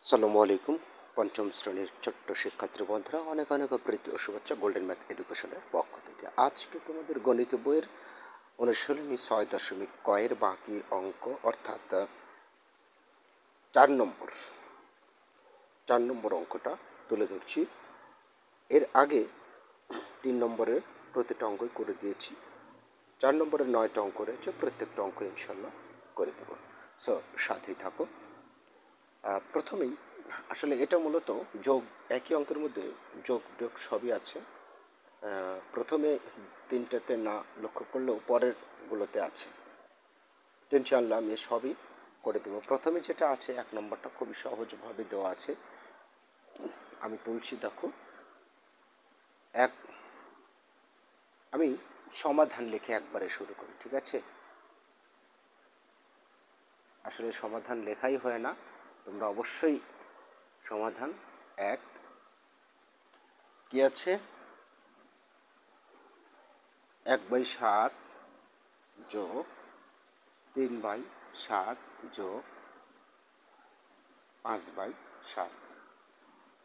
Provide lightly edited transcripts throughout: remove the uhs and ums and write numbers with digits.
আসসালামু আলাইকুম। পঞ্চম শ্রেণীর ছোট্ট শিক্ষার্থী বন্ধুরা, অনেক অনেক প্রীতি ও শুভেচ্ছা গোল্ডেন ম্যাথ এডুকেশনের পক্ষ থেকে। আজকে তোমাদের গণিত বইয়ের অনুশীলনী 6.ক-এর বাকি অঙ্ক অর্থাৎ 4 নম্বর অঙ্কটা তুলে ধরছি। এর আগে 3 নম্বরের প্রতিটা অঙ্কই করে দিয়েছি। 4 নম্বরের 9টা অঙ্ক রয়েছে, প্রত্যেকটা অঙ্ক ইনশাল্লাহ করে দেবো। সাথেই থাকো। প্রথমেই আসলে এটা মূলত যোগ, একই অঙ্কের মধ্যে যোগ বিয়োগ সবই আছে। প্রথমে 3টাতে না লক্ষ্য করলেও পরেরগুলোতে আছে। তো ইনশাআল্লাহ আমি সবই করে দেবো। প্রথমে যেটা আছে 1 নম্বরটা খুবই সহজভাবে দেওয়া আছে, আমি তুলছি। দেখো, আমি সমাধান লিখে একবারে শুরু করি, ঠিক আছে? আসলে সমাধান লেখাই হয় না, তোমরা অবশ্যই সমাধান 1 কি আছে 1/7 যোগ 3/7 যোগ 5/7।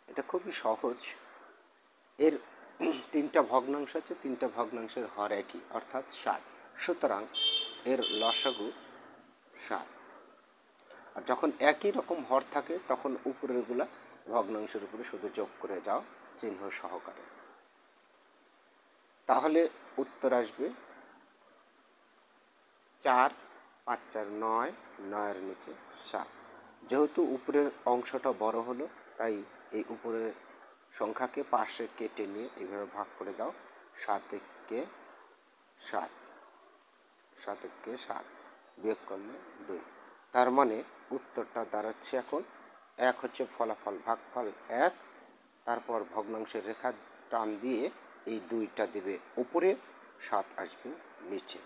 এটা খুবই সহজ। এর 3টা ভগ্নাংশ আছে, 3টা ভগ্নাংশের হর একই অর্থাৎ 7, সুতরাং এর লসাগু 7। আর যখন একই রকম হর থাকে তখন উপরেরগুলা ভগ্নাংশের উপরে শুধু যোগ করে যাও চিহ্ন সহকারে, তাহলে উত্তর আসবে 4, 5 4 9, 9-এর নিচে 7। যেহেতু উপরের অংশটা বড় হলো, তাই এই উপরের সংখ্যাকে পাশে কেটে নিয়ে এইভাবে ভাগ করে দাও। 7 × 7, 7 × 7 বিয়োগ করলে 2। তার মানে উত্তরটা দাঁড়াচ্ছে এখন 1 হচ্ছে ফলাফল, ভাগফল 1, তারপর ভগ্নাংশের রেখা টান দিয়ে এই 2টা দিবে উপরে, 7 আসবে নিচে।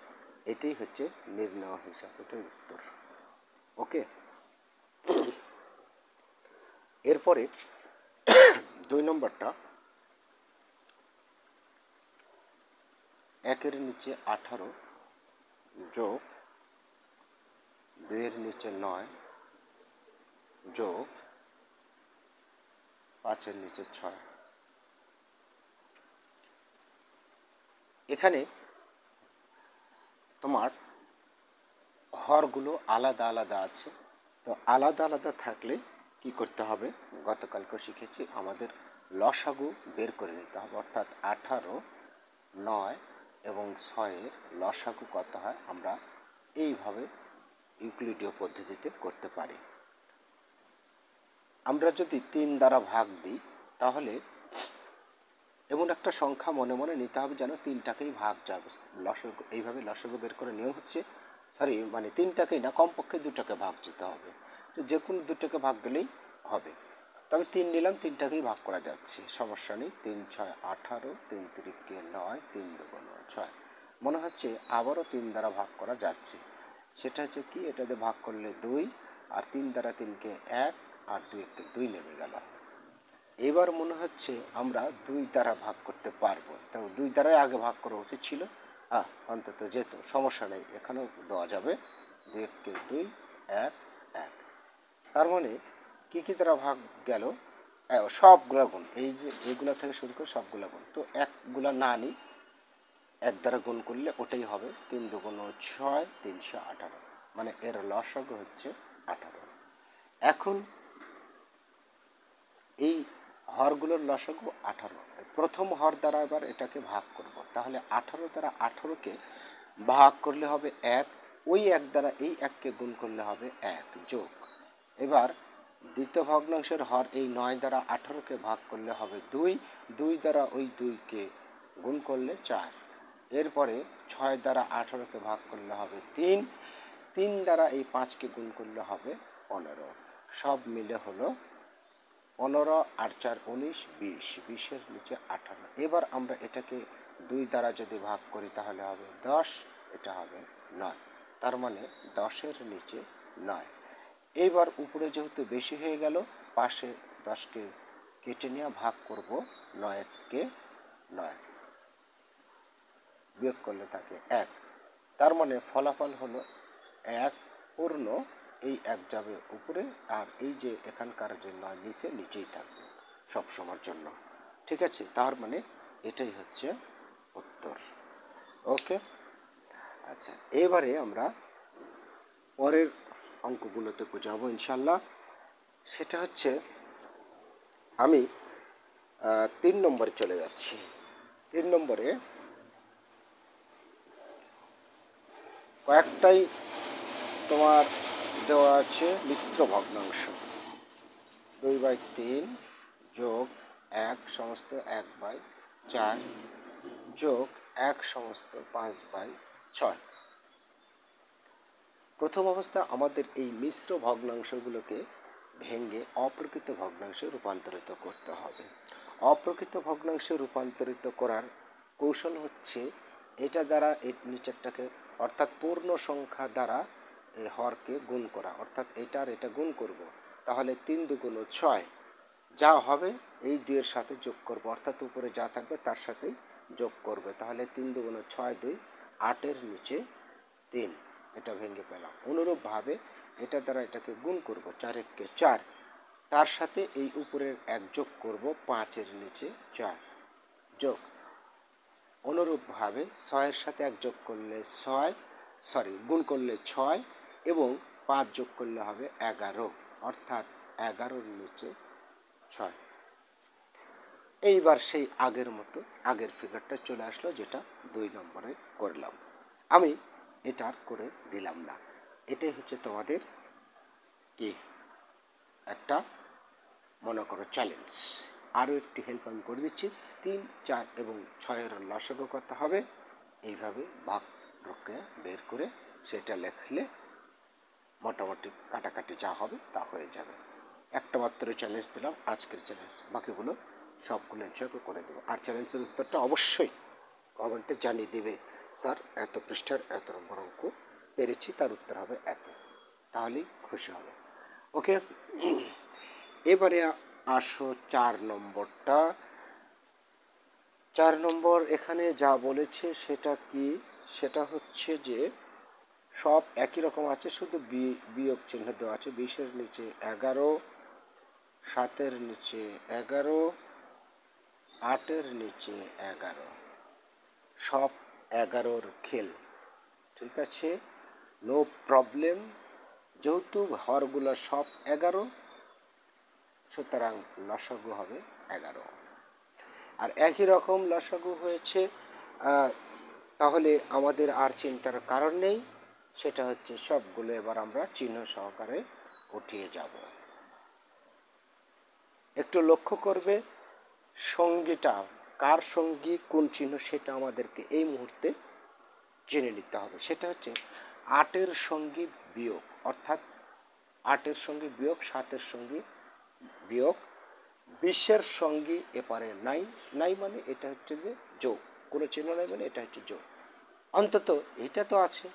এটাই হচ্ছে নির্ণয় হিসাব, এটাই উত্তর। ওকে, এরপরে 2 নম্বরটা 1-এর নিচে 18 যোগ 2-এর নিচে 9 যোগ 5-এর নিচে 6। এখানে তোমার হরগুলো আলাদা আলাদা আছে, তো আলাদা আলাদা থাকলে কি করতে হবে, গতকালকে শিখেছি, আমাদের লসাগু বের করে নিতে হবে। অর্থাৎ 18, 9 এবং 6-এর লসাগু কত হয় আমরা এইভাবে ইউক্লিডীয় পদ্ধতিতে করতে পারি। আমরা যদি 3 দ্বারা ভাগ দিই তাহলে এমন একটা সংখ্যা মনে মনে নিতে হবে যেন 3টাকেই ভাগ যাবে। লসাগু এইভাবে লসাগু বের করে নিয়ম হচ্ছে, মানে 3টাকেই না, কমপক্ষে 2টাকে ভাগ যেতে হবে। তো যে কোনো 2টাকে ভাগ গেলেই হবে। তবে 3 নিলাম, 3টাকেই ভাগ করা যাচ্ছে, সমস্যা নেই। 3 6 18, 3 3 9, 3 2 6। মনে হচ্ছে আবারও 3 দ্বারা ভাগ করা যাচ্ছে। সেটা হচ্ছে কি, এটাতে ভাগ করলে 2, আর 3 দ্বারা 3কে 1, আর 2 2 নেমে গেল। এবার মনে হচ্ছে আমরা 2 দ্বারা ভাগ করতে পারবো, তো 2 দ্বারাই আগে ভাগ করা উচিত ছিল। অন্তত যেত, সমস্যা নেই, এখানেও দেওয়া যাবে। 2 2 1 1। তার মানে কী কী দ্বারা ভাগ গেল, সবগুলা গুণ, এই যে এইগুলা থেকে শুরু করে সবগুলা গুণ। তো 1গুলা না নিই, 1 দ্বারা গুণ করলে ওটাই হবে। 3 2 6, 318, মানে এর লসাগু হচ্ছে 18। এখন এই হরগুলোর লসাগু 18, প্রথম হর দ্বারা এবার এটাকে ভাগ করব। তাহলে 18 দ্বারা 18কে ভাগ করলে হবে 1, ওই 1 দ্বারা এই 1কে গুণ করলে হবে 1 যোগ। এবার দ্বিতীয় ভগ্নাংশের হর এই 9 দ্বারা 18কে ভাগ করলে হবে 2, 2 দ্বারা ওই 2কে গুণ করলে 4। এরপরে 6 দ্বারা 18কে ভাগ করলে হবে 3, 3 দ্বারা এই 5কে গুণ করলে হবে 15। সব মিলে হলো 15 আর 4 19, 20, 20-এর নিচে 18। এবার আমরা এটাকে 2 দ্বারা যদি ভাগ করি তাহলে হবে 10, এটা হবে 9। তার মানে 10-এর নিচে 9। এইবার উপরে যেহেতু বেশি হয়ে গেল, পাশে 10কে কেটে নিয়ে ভাগ করব 9-কে 9, বিয়োগ করলে থাকে 1। তার মানে ফলাফল হলো 1 পূর্ণ এই 1 যাবে উপরে, আর এই যে এখানকার যে 9 নিচেই থাকবে সব সময়ের জন্য। ঠিক আছে, তার মানে এটাই হচ্ছে উত্তর। ওকে, আচ্ছা এবারে আমরা পরের অঙ্কগুলোতে বোঝাবো ইনশাল্লাহ। সেটা হচ্ছে আমি 3 নম্বরে চলে যাচ্ছি। 3 নম্বরে কয়েকটাই তোমার দেওয়া আছে মিশ্র ভগ্নাংশ। 2/3 যোগ 1 সমস্ত 1/4 যোগ 1 সমস্ত 5/6। প্রথম অবস্থা আমাদের এই মিশ্র ভগ্নাংশগুলোকে ভেঙে অপ্রকৃত ভগ্নাংশে রূপান্তরিত করতে হবে। অপ্রকৃত ভগ্নাংশে রূপান্তরিত করার কৌশল হচ্ছে এটা দ্বারা এই নিচেরটাকে অর্থাৎ পূর্ণ সংখ্যা দ্বারা এই হরকে গুণ করা, অর্থাৎ এটা গুণ করব, তাহলে 3 2 6 যা হবে এই 2-এর সাথে যোগ করব, অর্থাৎ উপরে যা থাকবে তার সাথেই যোগ করবে, তাহলে 3 2 6 2 8-এর নিচে 3, এটা ভেঙে পেলাম। অনুরূপভাবে এটা দ্বারা এটাকে গুণ করব, 4 1 4, তার সাথে এই উপরের 1 যোগ করব, 5-এর নিচে 4 যোগ। অনুরূপভাবে 6-এর সাথে 1 যোগ করলে গুণ করলে 6 এবং 5 যোগ করলে হবে 11, অর্থাৎ 11-এর নিচে 6। এইবার সেই আগের মতো আগের ফিগারটা চলে আসলো, যেটা 2 নম্বরে করলাম। আমি এটা আর করে দিলাম না। এটাই হচ্ছে তোমাদের কি একটা মনে করো চ্যালেঞ্জ। আরও একটি হেল্প আমি করে দিচ্ছি। 3 4 এবং 6-এর লসাগু করতে হবে, এইভাবে ভাগ প্রক্রিয়া বের করে সেটা লেখলে মোটামুটি কাটাকাটি যা হবে তা হয়ে যাবে। একটা মাত্র চ্যালেঞ্জ দিলাম, আজকের চ্যালেঞ্জ, বাকিগুলো সবগুলো অ্যান্সার করে দেবো। আর চ্যালেঞ্জের উত্তরটা অবশ্যই কমেন্টে জানিয়ে দেবে, স্যার এত পৃষ্ঠার এত নম্বর অঙ্ক পেরেছি, তার উত্তর হবে এত, তাহলেই খুশি হবে। ওকে, এবারে আসো 4 নম্বরটা। 4 নম্বর এখানে যা বলেছে সেটা কি, সেটা হচ্ছে যে সব একই রকম আছে, শুধু বিয়োগ চিহ্ন দেওয়া আছে। 20-এর নিচে 11, 7-এর নিচে 11, 8-এর নিচে 11, সব 11-র খেল। ঠিক আছে, নো প্রবলেম। যেহেতু হরগুলো সব 11, সুতরাং লসাগু হবে 11। আর একই রকম লসাগু হয়েছে, তাহলে আমাদের আর চিন্তার কারণ নেই। সেটা হচ্ছে সবগুলো এবার আমরা চিহ্ন সহকারে উঠিয়ে যাব। একটু লক্ষ্য করবে সঙ্গীটা কার সঙ্গী, কোন চিহ্ন, সেটা আমাদেরকে এই মুহূর্তে জেনে নিতে হবে। সেটা হচ্ছে 8-এর সঙ্গী বিয়োগ, অর্থাৎ 8-এর সঙ্গী বিয়োগ, 7-এর সঙ্গী বিয়োগ, 20-এর সঙ্গী এপারে নাই। নাই মানে এটা হচ্ছে যে যোগ, কোনো চিহ্ন নাই মানে এটা হচ্ছে যোগ। অন্তত এটা তো আছে,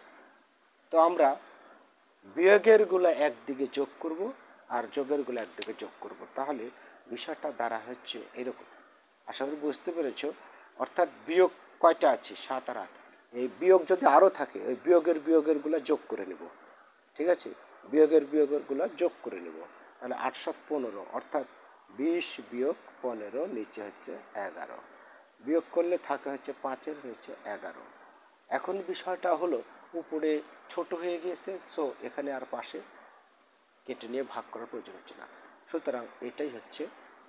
তো আমরা বিয়োগেরগুলো একদিকে যোগ করব আর যোগেরগুলো একদিকে যোগ করব, তাহলে বিষয়টা দ্বারা হচ্ছে এরকম। আশা করি বুঝতে পেরেছ। অর্থাৎ বিয়োগ কয়টা আছে, 7 আর 8। এই বিয়োগ যদি আরও থাকে, ওই বিয়োগেরগুলো যোগ করে নেব। ঠিক আছে, বিয়োগেরগুলো যোগ করে নেব, তাহলে 8 7 15, অর্থাৎ 20 বিয়োগ 15 নিচে হচ্ছে 11, বিয়োগ করলে থাকে হচ্ছে 5-এর নিচে 11। এখন বিষয়টা হলো উপরে ছোট হয়ে গিয়েছে, সো এখানে আর পাশে কেটে নিয়ে ভাগ করার প্রয়োজন হচ্ছে না, সুতরাং এটাই হচ্ছে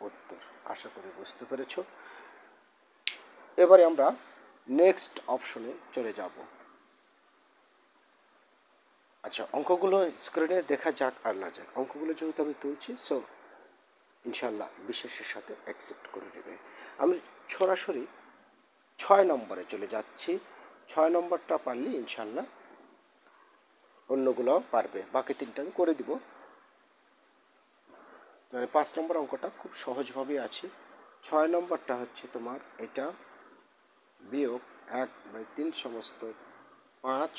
উত্তর। আশা করি বুঝতে পেরেছ। এবারে আমরা নেক্সট অপশনে চলে যাব। আচ্ছা, অঙ্কগুলো স্ক্রিনে দেখা যাক আর না যাক, অঙ্কগুলো যেহেতু আমি তুলছি, সো ইনশাল্লাহ বিশ্বাসের সাথে অ্যাকসেপ্ট করে নেবে। আমি সরাসরি 6 নম্বরে চলে যাচ্ছি। 6 নম্বরটা পারলে ইনশাল্লাহ অন্যগুলো পারবে, বাকি 3টা আমি করে দিব। 5 নম্বর অঙ্কটা খুব সহজভাবেই আছে। 6 নম্বরটা হচ্ছে তোমার এটা বিয়োগ 1/3 সমস্ত 5,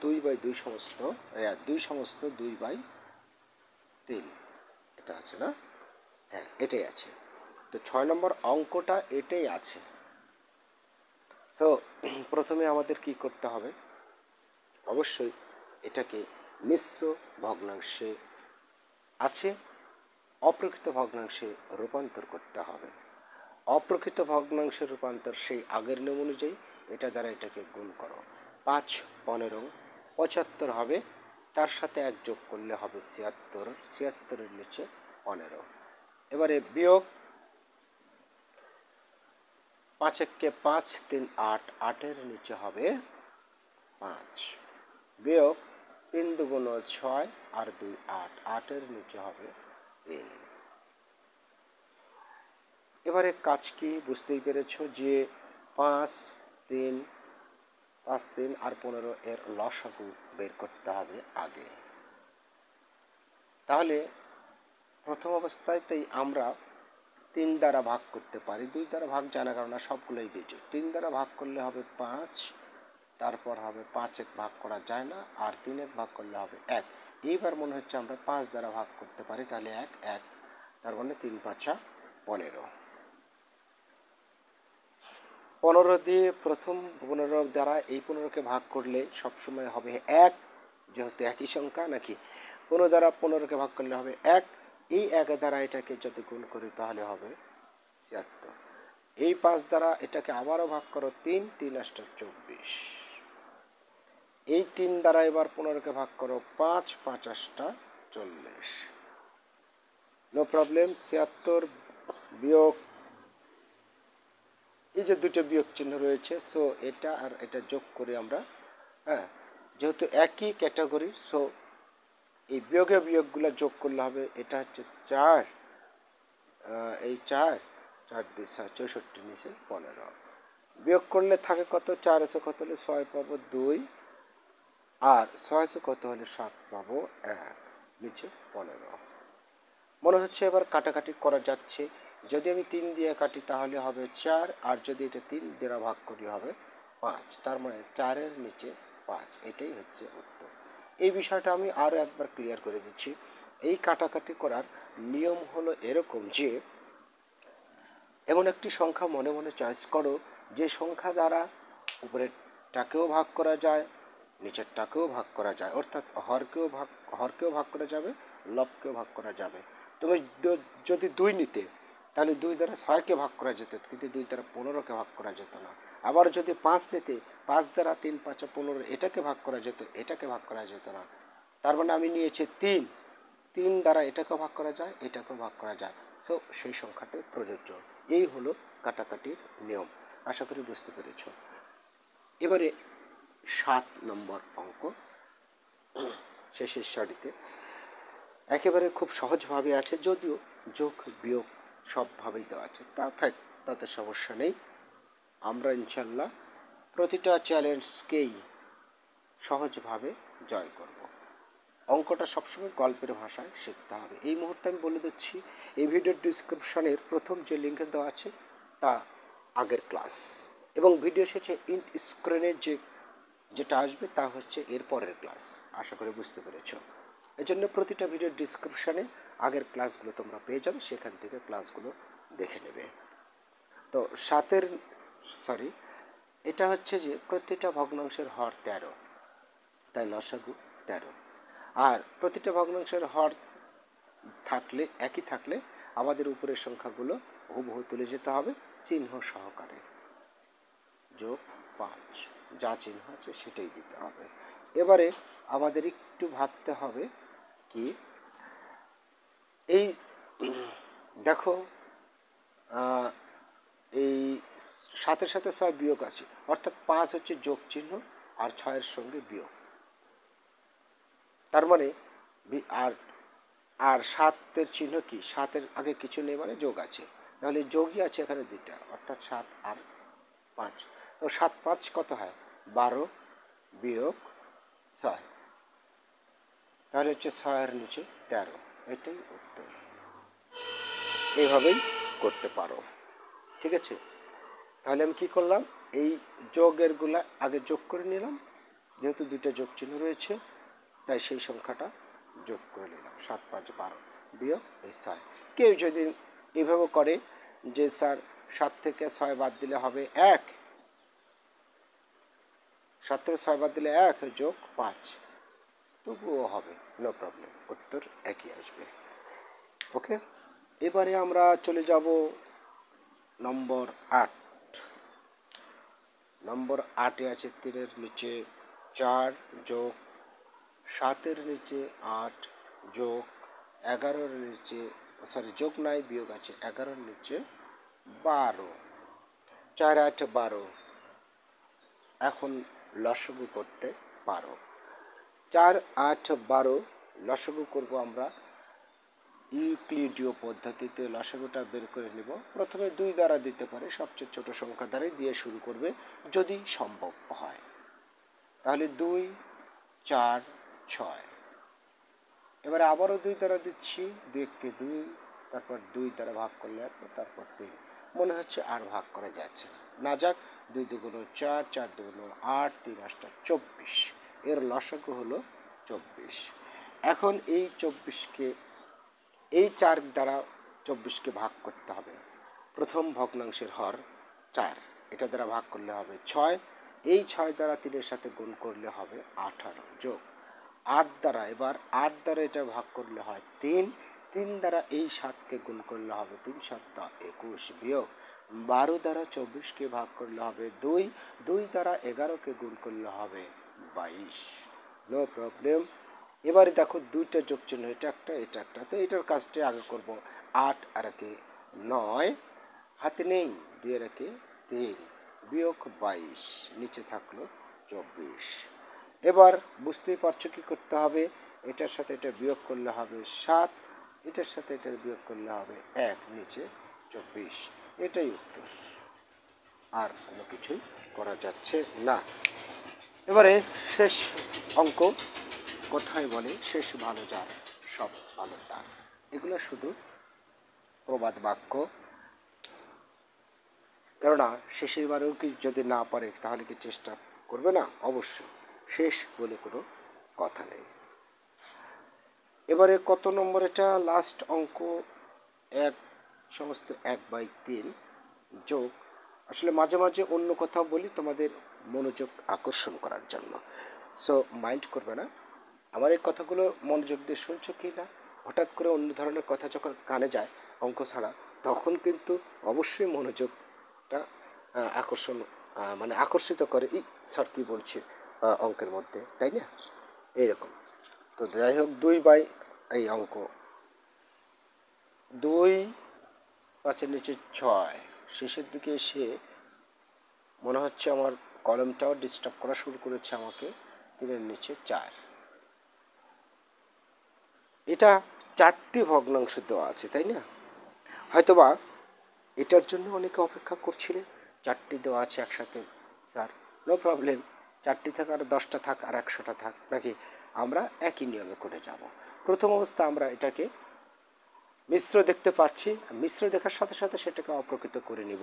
2/2 সমস্ত 2 সমস্ত 2/3, এটা আছে না? হ্যাঁ, এটাই আছে। তো 6 নম্বর অঙ্কটা এটাই আছে। সো প্রথমে আমাদের কি করতে হবে, অবশ্যই এটাকে মিশ্র ভগ্নাংশে আছে, অপ্রকৃত ভগ্নাংশে রূপান্তর করতে হবে। অপ্রকৃত ভগ্নাংশের রূপান্তর সেই আগের নিয়ম অনুযায়ী এটা দ্বারা এটাকে গুণ করো। 5 15 75 হবে, তার সাথে 1 যোগ করলে হবে 76, 76-এর নিচে 15। এবারে বিয়োগ 5 একে 5 3 8, 8-এর নিচে হবে 5, বিয়োগ 3 2 6 আর 2 8, 8-এর নিচে হবে 3। এবারে কাজ কি বুঝতেই পেরেছ যে 5 3 5 3 আর 15 এর লসাগু বের করতে হবে আগে। তাহলে প্রথম অবস্থাতেই আমরা 3 দ্বারা ভাগ করতে পারি, 2 দ্বারা ভাগ জানা কারণ সবগুলোই বেজে। 3 দ্বারা ভাগ করলে হবে 5, তারপর হবে 5 এক ভাগ করা যায় না, আর 3 এক ভাগ করলে হবে 1। এইবার মনে হচ্ছে আমরা 5 দ্বারা ভাগ করতে পারি, তাহলে 1 1, তার মানে 3 5 15। 15 দিয়ে প্রথম 15 দ্বারা এই 15কে ভাগ করলে সবসময় হবে 1, যেহেতু একই সংখ্যা নাকি। 15 দ্বারা 15কে ভাগ করলে হবে 1, এই 1 দ্বারা এটাকে যদি গুণ করি তাহলে হবে 76। এই 5 দ্বারা এটাকে আবারও ভাগ করো 3, 3 8 24। এই 3 দ্বারা এবার 15কে ভাগ করো 5, 5 8 40। No problem. 76 বিয়োগ, এই যে দুটো বিয়োগ চিহ্ন রয়েছে, সো এটা আর এটা যোগ করে আমরা, হ্যাঁ, যেহেতু একই ক্যাটাগরি, সো এই বিয়োগে বিয়োগগুলো যোগ করলে হবে। এটা হচ্ছে 4, এই 4 4 2 64 নিচে 15। বিয়োগ করলে থাকে কত? 4 আছে কত হলে 6 পাবো 2, আর 6 আছে কত হলে 7 পাবো 1, নিচে 15। মনে হচ্ছে এবার কাটাকাটি করা যাচ্ছে। যদি আমি 3 দিয়ে কাটি তাহলে হবে 4, আর যদি এটা 3 দ্বারা ভাগ করি হবে 5, তার মানে 4-এর নিচে 5। এটাই হচ্ছে উত্তর। এই বিষয়টা আমি আরও একবার ক্লিয়ার করে দিচ্ছি। এই কাটাকাটি করার নিয়ম হলো এরকম যে এমন একটি সংখ্যা মনে মনে চয়েস করো যে সংখ্যা দ্বারা উপরেরটাকেও ভাগ করা যায়, নিচেরটাকেও ভাগ করা যায়, অর্থাৎ হরকেও ভাগ করা যাবে, লবকেও ভাগ করা যাবে। তুমি যদি 2 নিতে তাহলে 2 দ্বারা 6কে ভাগ করা যেত, কিন্তু 2 দ্বারা 15কে ভাগ করা যেত না। আবার যদি 5 নিতে, 5 দ্বারা 3 5 15 এটাকে ভাগ করা যেত, এটাকে ভাগ করা যেত না। তার মানে আমি নিয়েছি 3, 3 দ্বারা এটাকেও ভাগ করা যায়, এটাকেও ভাগ করা যায়, সো সেই সংখ্যাটি প্রযোজ্য। এই হলো কাটাকাটির নিয়ম। আশা করি বুঝতে পেরেছ। এবারে 7 নম্বর অঙ্ক শেষের সারিতে একেবারে খুব সহজভাবে আছে, যদিও যোগ বিয়োগ সবভাবেই দেওয়া আছে, তাতে সমস্যা নেই। আমরা ইনশাল্লাহ প্রতিটা চ্যালেঞ্জকেই সহজভাবে জয় করব। অঙ্কটা সবসময় গল্পের ভাষায় শিখতে হবে। এই মুহূর্তে আমি বলে দিচ্ছি, এই ভিডিওর ডিসক্রিপশনের প্রথম যে লিঙ্কে দেওয়া আছে তা আগের ক্লাস, এবং ভিডিও শেষে স্ক্রিনে যেটা আসবে তা হচ্ছে এর পরের ক্লাস। আশা করি বুঝতে পেরেছ। এই জন্য প্রতিটা ভিডিওর ডিসক্রিপশানে আগের ক্লাসগুলো তোমরা পেয়ে যাবে, সেখান থেকে ক্লাসগুলো দেখে নেবে। তো এটা হচ্ছে যে প্রতিটা ভগ্নাংশের হর 13, তাই লসাগু 13। আর প্রতিটা ভগ্নাংশের হর থাকলে একই থাকলে আমাদের উপরের সংখ্যাগুলো হুবহু তুলে যেতে হবে চিহ্ন সহকারে। যোগ 5, যা চিহ্ন আছে সেটাই দিতে হবে। এবারে আমাদের একটু ভাবতে হবে কি, এই দেখো এই 7-এর সাথে 6 বিয়োগ আছে, অর্থাৎ 5 হচ্ছে যোগ চিহ্ন আর 6-এর সঙ্গে বিয়োগ। তার মানে আর 7-এর চিহ্ন কি? 7-এর আগে কিছু নেই, মানে যোগ আছে, তাহলে যোগই আছে এখানে 2টা, অর্থাৎ 7 আর 5। তো 7 5 কত হয়? 12 বিয়োগ 6, তাহলে হচ্ছে 6-এর নিচে 13। এটাই উত্তর। এইভাবেই করতে পারো, ঠিক আছে? তাহলে আমি কি করলাম, এই যোগেরগুলা আগে যোগ করে নিলাম, যেহেতু 2টা যোগ চিহ্ন রয়েছে তাই সেই সংখ্যাটা যোগ করে নিলাম। 7 5 12 বিয়োগ এই 6। কেউ যদি এভাবে করে যে স্যার 7 থেকে 6 বাদ দিলে হবে 1, 7 থেকে 6 বাদ দিলে 1 যোগ 5, তবুও হবে, নো প্রবলেম, উত্তর একই আসবে। ওকে, এবারে আমরা চলে যাব নম্বর 8। নম্বর 8-এ আছে 3-এর নিচে 4 যোগ 7-এর নিচে 8 যোগ 11-এর নিচে, সরি যোগ নাই বিয়োগ আছে, 11-এর নিচে 12। 4 8 12, এখন লসাগু করতে পারো। 4 8 12 লসাগু করব আমরা ইউক্লিডীয় পদ্ধতিতে। লসাগুটা বের করে নিব। প্রথমে 2 দ্বারা দিতে পারে, সবচেয়ে ছোট সংখ্যা দ্বারাই দিয়ে শুরু করবে যদি সম্ভব হয়। তাহলে 2 4 6। এবারে আবারও 2 দ্বারা দিচ্ছি, 2 2, তারপর 2 দ্বারা ভাগ করলে এত, তারপর 3। মনে হচ্ছে আর ভাগ করা যাচ্ছে না, যাক। 2 দুগুণ 4, 4 দুগুণ 8, 3 8 24। এর লসাগু হলো 24। এখন এই 24কে, এই 4 দ্বারা 24কে ভাগ করতে হবে। প্রথম ভগ্নাংশের হর 4, এটা দ্বারা ভাগ করলে হবে 6। এই 6 দ্বারা 3-এর সাথে গুণ করলে হবে 18, যোগ 8 দ্বারা, এবার 8 দ্বারা এটা ভাগ করলে হয় 3। 3 দ্বারা এই 7কে গুণ করলে হবে 3 7 21, বিয়োগ 12 দ্বারা 24কে ভাগ করলে হবে 2। 2 দ্বারা 11কে গুণ করলে হবে 22, নো প্রবলেম। এবারে দেখো 2টা যোগ চিহ্ন, এটা একটা এটা একটা, তো এটার কাজটা আগে করব। 8 আর 9, হাতে নেই, 2 আর 3, বিয়োগ 22, নিচে থাকলো 24। এবার বুঝতেই পারছো কি করতে হবে, এটার সাথে এটা বিয়োগ করলে হবে 7, এটার সাথে এটা বিয়োগ করলে হবে 1, নিচে 24। এটাই উত্তর, আর কোনো কিছুই করা যাচ্ছে না। এবারে শেষ অঙ্ক, কথায় বলে শেষ ভালো যার সব ভালো তার, এগুলো শুধু প্রবাদ বাক্য। কেননা শেষের বারেও কি যদি না পারে তাহলে কি চেষ্টা করবে না? অবশ্যই, শেষ বলে কোনো কথা নেই। এবারে কত নম্বর এটা? লাস্ট অঙ্ক, সমস্ত 1/3 যোগ, আসলে মাঝে মাঝে অন্য কথাও বলি তোমাদের মনোযোগ আকর্ষণ করার জন্য, সো মাইন্ড করবে না। আমার এই কথাগুলো মনোযোগ দিয়ে শুনছো কি না? হঠাৎ করে অন্য ধরনের কথা যখন কানে যায় অঙ্ক ছাড়া, তখন কিন্তু অবশ্যই মনোযোগটা আকর্ষণ, মানে আকর্ষিত করে, স্যার কী বলছে অঙ্কের মধ্যে, তাই না? এইরকম। তো যাই হোক, 2 এই অঙ্ক 2 5-এর নিচে 6, শেষের দিকে এসে মনে হচ্ছে আমার কলমটাও ডিস্টার্ব করা শুরু করেছে আমাকে। 3-এর নিচে 4, এটা 4টি ভগ্নাংশ দেওয়া আছে, তাই না? হয়তোবা এটার জন্য অনেকে অপেক্ষা করছিলে, 4টি দেওয়া আছে একসাথে, স্যার নো প্রবলেম, 4টি থাক আর 10টা থাক আর 100টা থাক, নাকি আমরা একই নিয়মে করে যাব। প্রথম অবস্থা আমরা এটাকে মিশ্র দেখতে পাচ্ছি, মিশ্র দেখার সাথে সাথে সেটাকে অপ্রকৃত করে নিব।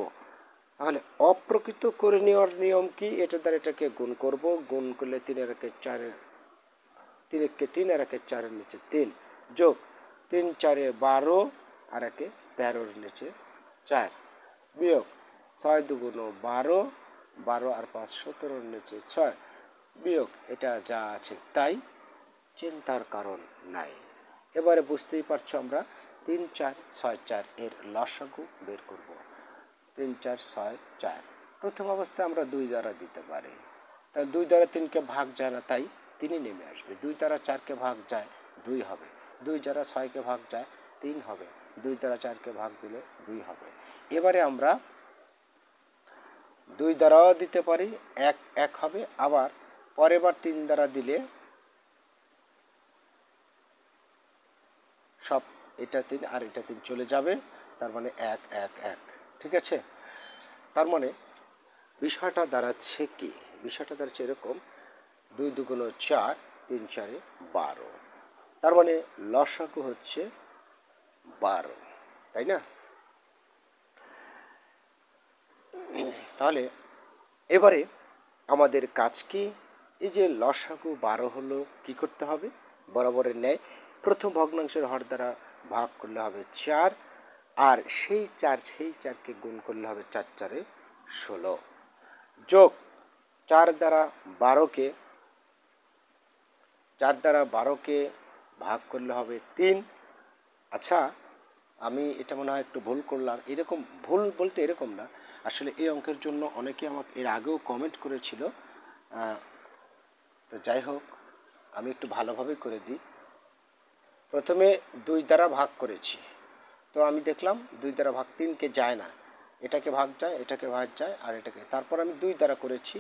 তাহলে অপ্রকৃত করে নেওয়ার নিয়ম কি? এটা দ্বারা এটাকে গুণ করব, গুণ করলে 3 আর 1 4, 3 1 3 আর 1 4-এর নিচে 3, যোগ 3 4 12 আর 1 13-এর নিচে 4, বিয়োগ 6 2 12, 12 আর 5 17-এর নিচে 6, বিয়োগ এটা যা আছে তাই, চিন্তার কারণ নাই। এবারে বুঝতেই পারছো আমরা 3 4 6 4 এর লসাগু বের করব। 3 4 6 4, প্রথম অবস্থায় আমরা 2 দ্বারা দিতে পারি, তাই 2 দ্বারা 3কে ভাগ যায় না, তাই 3 নেমে আসবে। 2 দ্বারা 4কে ভাগ যায় 2 হবে, 2 দ্বারা 6কে ভাগ যায় 3 হবে, 2 দ্বারা 4কে ভাগ দিলে 2 হবে। এবারে আমরা 2 দ্বারাও দিতে পারি, 1 1 হবে, আবার পরের বার 3 দ্বারা দিলে সব, এটা 3 আর এটা 3 চলে যাবে, তার মানে 1 1 1, ঠিক আছে? তার মানে বিষয়টা দাঁড়াচ্ছে কি? বিষয়টা দাঁড়াচ্ছে এরকম, 2 2 4, 3 4 12, তার মানে লসাগু হচ্ছে 12, তাই না? তাহলে এবারে আমাদের কাজ কি? এই যে লসাগু 12 হলো, কি করতে হবে? বরাবরের ন্যায় প্রথম ভগ্নাংশের হর দ্বারা ভাগ করলে হবে 4, আর সেই 4কে গুণ করলে হবে 4 4 16, যোগ 4 দ্বারা 12কে 4 দ্বারা 12কে ভাগ করলে হবে 3। আচ্ছা, আমি এটা মনে হয় একটু ভুল করলাম। এরকম ভুল বলতে এরকম না, আসলে এই অঙ্কের জন্য অনেকে আমাকে এর আগেও কমেন্ট করেছিল। তো যাই হোক, আমি একটু ভালোভাবে করে দিই। প্রথমে 2 দ্বারা ভাগ করেছি, তো আমি দেখলাম 2 দ্বারা ভাগ 3কে যায় না, এটাকে ভাগ যায়, এটাকে ভাগ যায়, আর এটাকে। তারপর আমি 2 দ্বারা করেছি,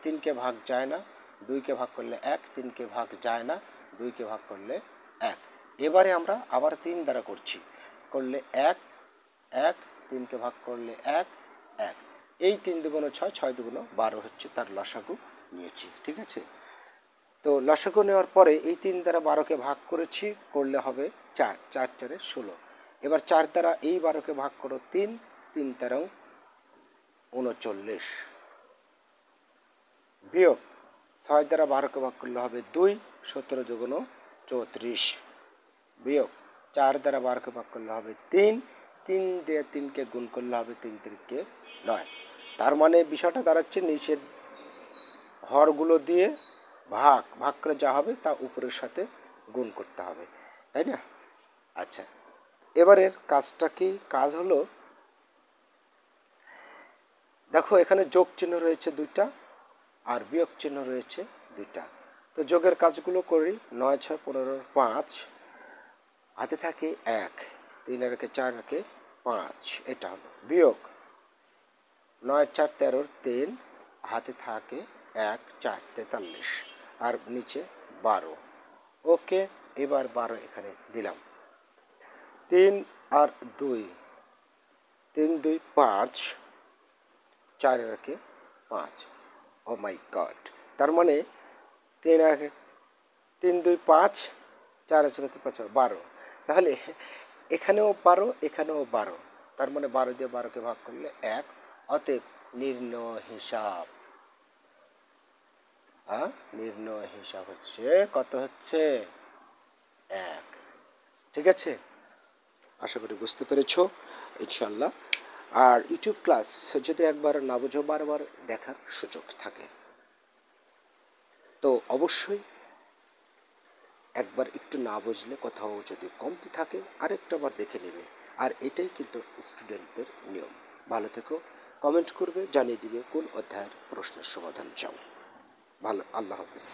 3কে ভাগ যায় না, 2কে ভাগ করলে 1, 3কে ভাগ যায় না, 2কে ভাগ করলে 1। এবারে আমরা আবার 3 দ্বারা করছি, করলে 1, 1, 3কে ভাগ করলে 1, 1। এই 3 দুগুণ 6, 6 দুগুণ 12 হচ্ছে তার লসাগু নিয়েছি, ঠিক আছে। তো লসাগু নেওয়ার পরে এই 3 দ্বারা 12কে ভাগ করেছি, করলে হবে 4, 4 4 16। এবার 4 দ্বারা এই 12কে ভাগ করো 3, 3 তেরো 39, বিয়োগ 6 দ্বারা 12কে ভাগ করলে হবে 2, 17 দুগুণ 34, বিয়োগ 4 দ্বারা 12কে ভাগ করলে হবে 3, 3 দিয়ে 3কে গুণ করলে হবে 3 3কে 9। তার মানে বিষয়টা দাঁড়াচ্ছে নিচের হরগুলো দিয়ে ভাগ করে যা হবে তা উপরের সাথে গুণ করতে হবে, তাই না? আচ্ছা, এবারের কাজটা কি? কাজ হলো, দেখো এখানে যোগ চিহ্ন রয়েছে 2টা আর বিয়োগ চিহ্ন রয়েছে 2টা। তো যোগের কাজগুলো করি। 9 6 15 5, হাতে থাকে 1, 3 আর 4 আর 5, এটা হলো। বিয়োগ 9 4 13 3, হাতে থাকে 1 4 43, আর নিচে 12। ওকে, এবার 12 এখানে দিলাম। 3 আর 2, 3 2 5, 4 আর 5। ও মাই গড, তার মানে 3 আর 3 2 5, 4 আছে কত, 5 12। তাহলে এখানেও 12, এখানেও 12, তার মানে 12 দিয়ে 12কে ভাগ করলে 1। অতএব নির্ণয় হিসাব, নির্ণয় হিসাব হচ্ছে কত? হচ্ছে 1। ঠিক আছে, আশা করি বুঝতে পেরেছো ইনশাল্লাহ। আর ইউটিউব ক্লাস যদি একবার না বুঝো, বারবার দেখার সুযোগ থাকে, তো অবশ্যই একবার একটু না বুঝলে কোথাও যদি কমতি থাকে আরেকটা বার দেখে নেবে। আর এটাই কিন্তু স্টুডেন্টদের নিয়ম। ভালো থেকো, কমেন্ট করবে, জানিয়ে দিবে কোন অধ্যায়ের প্রশ্নের সমাধান চাও। ভালো, আল্লাহ হাফিজ।